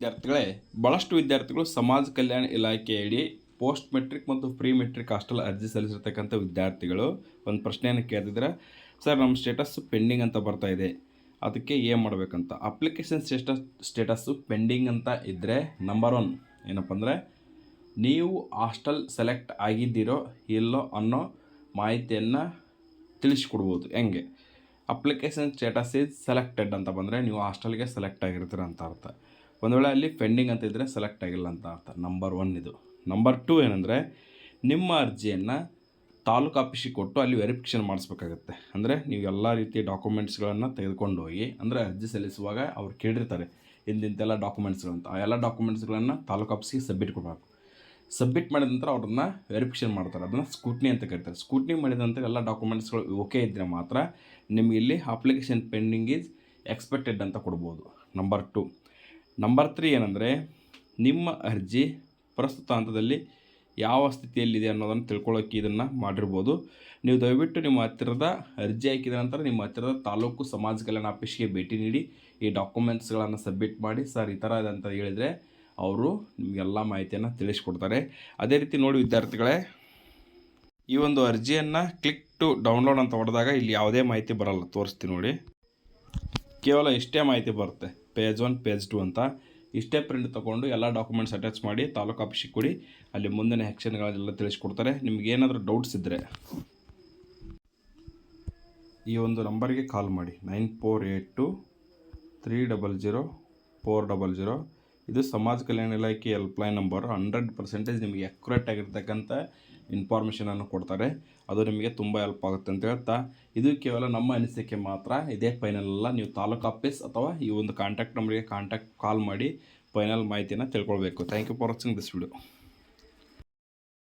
ವಿದ್ಯಾರ್ಥಿಗಳೇ, ಭಾಳಷ್ಟು ವಿದ್ಯಾರ್ಥಿಗಳು ಸಮಾಜ ಕಲ್ಯಾಣ ಇಲಾಖೆಯಡಿ ಪೋಸ್ಟ್ ಮೆಟ್ರಿಕ್ ಮತ್ತು ಪ್ರೀ ಮೆಟ್ರಿಕ್ ಹಾಸ್ಟೆಲ್ ಅರ್ಜಿ ಸಲ್ಲಿಸಿರ್ತಕ್ಕಂಥ ವಿದ್ಯಾರ್ಥಿಗಳು ಒಂದು ಪ್ರಶ್ನೆಯನ್ನು ಕೇಳ್ತಿದ್ರೆ, ಸರ್ ನಮ್ಮ ಸ್ಟೇಟಸ್ಸು ಪೆಂಡಿಂಗ್ ಅಂತ ಬರ್ತಾ ಇದೆ, ಅದಕ್ಕೆ ಏನು ಮಾಡಬೇಕಂತ. ಅಪ್ಲಿಕೇಶನ್ ಸ್ಟೇಟಸ್ಸು ಪೆಂಡಿಂಗ್ ಅಂತ ಇದ್ದರೆ ನಂಬರ್ 1 ಏನಪ್ಪ ಅಂದರೆ, ನೀವು ಹಾಸ್ಟೆಲ್ ಸೆಲೆಕ್ಟ್ ಆಗಿದ್ದೀರೋ ಇಲ್ಲೋ ಅನ್ನೋ ಮಾಹಿತಿಯನ್ನು ತಿಳಿಸ್ಕೊಡ್ಬೋದು. ಹೆಂಗೆ ಅಪ್ಲಿಕೇಶನ್ ಸ್ಟೇಟಸ್ ಈಸ್ ಸೆಲೆಕ್ಟೆಡ್ ಅಂತ ಬಂದರೆ ನೀವು ಹಾಸ್ಟೆಲ್ಗೆ ಸೆಲೆಕ್ಟ್ ಆಗಿರ್ತೀರ ಅಂತ ಅರ್ಥ. ಒಂದು ವೇಳೆ ಅಲ್ಲಿ ಪೆಂಡಿಂಗ್ ಅಂತ ಇದ್ದರೆ ಸೆಲೆಕ್ಟ್ ಆಗಿಲ್ಲ ಅಂತ ಅರ್ಥ. ನಂಬರ್ 1 ಇದು. ನಂಬರ್ 2 ಏನಂದರೆ, ನಿಮ್ಮ ಅರ್ಜಿಯನ್ನು ತಾಲೂಕು ಆಫೀಸಿಗೆ ಕೊಟ್ಟು ಅಲ್ಲಿ ವೆರಿಫಿಕೇಷನ್ ಮಾಡಿಸ್ಬೇಕಾಗತ್ತೆ. ಅಂದರೆ ನೀವು ಎಲ್ಲ ರೀತಿಯ ಡಾಕ್ಯುಮೆಂಟ್ಸ್ಗಳನ್ನು ತೆಗೆದುಕೊಂಡು ಹೋಗಿ, ಅಂದರೆ ಅರ್ಜಿ ಸಲ್ಲಿಸುವಾಗ ಅವ್ರು ಕೇಳಿರ್ತಾರೆ ಇಂತಿಂತೆಲ್ಲ ಡಾಕ್ಯುಮೆಂಟ್ಸ್ಗಳಂತ, ಆ ಎಲ್ಲ ಡಾಕ್ಯುಮೆಂಟ್ಸ್ಗಳನ್ನು ತಾಲೂಕು ಆಫೀಸಿಗೆ ಸಬ್ಮಿಟ್ ಕೊಡಬೇಕು. ಸಬ್ಮಿಟ್ ಮಾಡಿದ ನಂತರ ಅವ್ರನ್ನ ವೆರಿಫಿಕೇಷನ್ ಮಾಡ್ತಾರೆ. ಅದನ್ನು ಸ್ಕೂಟ್ನಿ ಅಂತ ಕರೀತಾರೆ. ಸ್ಕೂಟ್ನಿ ಮಾಡಿದ ನಂತರ ಎಲ್ಲ ಡಾಕ್ಯುಮೆಂಟ್ಸ್ಗಳು ಓಕೆ ಇದ್ದರೆ ಮಾತ್ರ ನಿಮಗೆ ಇಲ್ಲಿ ಅಪ್ಲಿಕೇಶನ್ ಪೆಂಡಿಂಗ್ ಈಸ್ ಎಕ್ಸ್ಪೆಕ್ಟೆಡ್ ಅಂತ ಕೊಡ್ಬೋದು. ನಂಬರ್ 2. ನಂಬರ್ 3 ಏನಂದರೆ, ನಿಮ್ಮ ಅರ್ಜಿ ಪ್ರಸ್ತುತ ಹಂತದಲ್ಲಿ ಯಾವ ಸ್ಥಿತಿಯಲ್ಲಿದೆ ಅನ್ನೋದನ್ನು ತಿಳ್ಕೊಳ್ಳೋಕ್ಕೆ ಇದನ್ನು ಮಾಡಿರ್ಬೋದು. ನೀವು ದಯವಿಟ್ಟು ನಿಮ್ಮ ಹತ್ತಿರದ ಅರ್ಜಿ ಹಾಕಿದ ನಂತರ ನಿಮ್ಮ ಹತ್ತಿರದ ತಾಲೂಕು ಸಮಾಜ ಕಲ್ಯಾಣ ಆಫೀಸ್ಗೆ ಭೇಟಿ ನೀಡಿ ಈ ಡಾಕ್ಯುಮೆಂಟ್ಸ್ಗಳನ್ನು ಸಬ್ಮಿಟ್ ಮಾಡಿ, ಸರ್ ಈ ಥರ ಇದೆ ಅಂತ ಹೇಳಿದರೆ ಅವರು ನಿಮಗೆಲ್ಲ ಮಾಹಿತಿಯನ್ನು ತಿಳಿಸ್ಕೊಡ್ತಾರೆ. ಅದೇ ರೀತಿ ನೋಡಿ ವಿದ್ಯಾರ್ಥಿಗಳೇ, ಈ ಒಂದು ಅರ್ಜಿಯನ್ನು ಕ್ಲಿಕ್ ಟು ಡೌನ್ಲೋಡ್ ಅಂತ ಹೊಡೆದಾಗ ಇಲ್ಲಿ ಯಾವುದೇ ಮಾಹಿತಿ ಬರಲ್ಲ. ತೋರಿಸ್ತೀನಿ ನೋಡಿ. ಕೇವಲ ಇಷ್ಟೇ ಮಾಹಿತಿ ಬರುತ್ತೆ, ಪೇಜ್ 1 ಪೇಜ್ 2 ಅಂತ. ಇಷ್ಟೇ ಪ್ರಿಂಟ್ ತೊಗೊಂಡು ಎಲ್ಲ ಡಾಕ್ಯುಮೆಂಟ್ಸ್ ಅಟ್ಯಾಚ್ ಮಾಡಿ ತಾಲೂಕು ಆಫೀಸಿಗೆ ಕೊಡಿ. ಅಲ್ಲಿ ಮುಂದಿನ ಆ್ಯಕ್ಷನ್ಗಳೆಲ್ಲ ತಿಳಿಸ್ಕೊಡ್ತಾರೆ. ನಿಮ್ಗೆ ಏನಾದರೂ ಡೌಟ್ಸ್ ಇದ್ದರೆ ಈ ಒಂದು ನಂಬರ್ಗೆ ಕಾಲ್ ಮಾಡಿ, 9482 300 400. ಇದು ಸಮಾಜ ಕಲ್ಯಾಣ ಇಲಾಖೆ ಹೆಲ್ಪ್ಲೈನ್ ನಂಬರು. 100% ನಿಮಗೆ ಅಕ್ಯುರೇಟ್ ಆಗಿರ್ತಕ್ಕಂಥ ಇನ್ಫಾರ್ಮೇಷನನ್ನು ಕೊಡ್ತಾರೆ. ಅದು ನಿಮಗೆ ತುಂಬ ಹೆಲ್ಪ್ ಆಗುತ್ತೆ ಅಂತ ಹೇಳ್ತಾ, ಇದು ಕೇವಲ ನಮ್ಮ ಅನಿಸಿಕೆ ಮಾತ್ರ, ಇದೇ ಫೈನಲ್ ಅಲ್ಲ. ನೀವು ತಾಲೂಕು ಆಫೀಸ್ ಅಥವಾ ಈ ಒಂದು ಕಾಂಟ್ಯಾಕ್ಟ್ ನಂಬರಿಗೆ ಕಾಲ್ ಮಾಡಿ ಫೈನಲ್ ಮಾಹಿತಿಯನ್ನು ತಿಳ್ಕೊಳ್ಬೇಕು. Thank you for watching this video.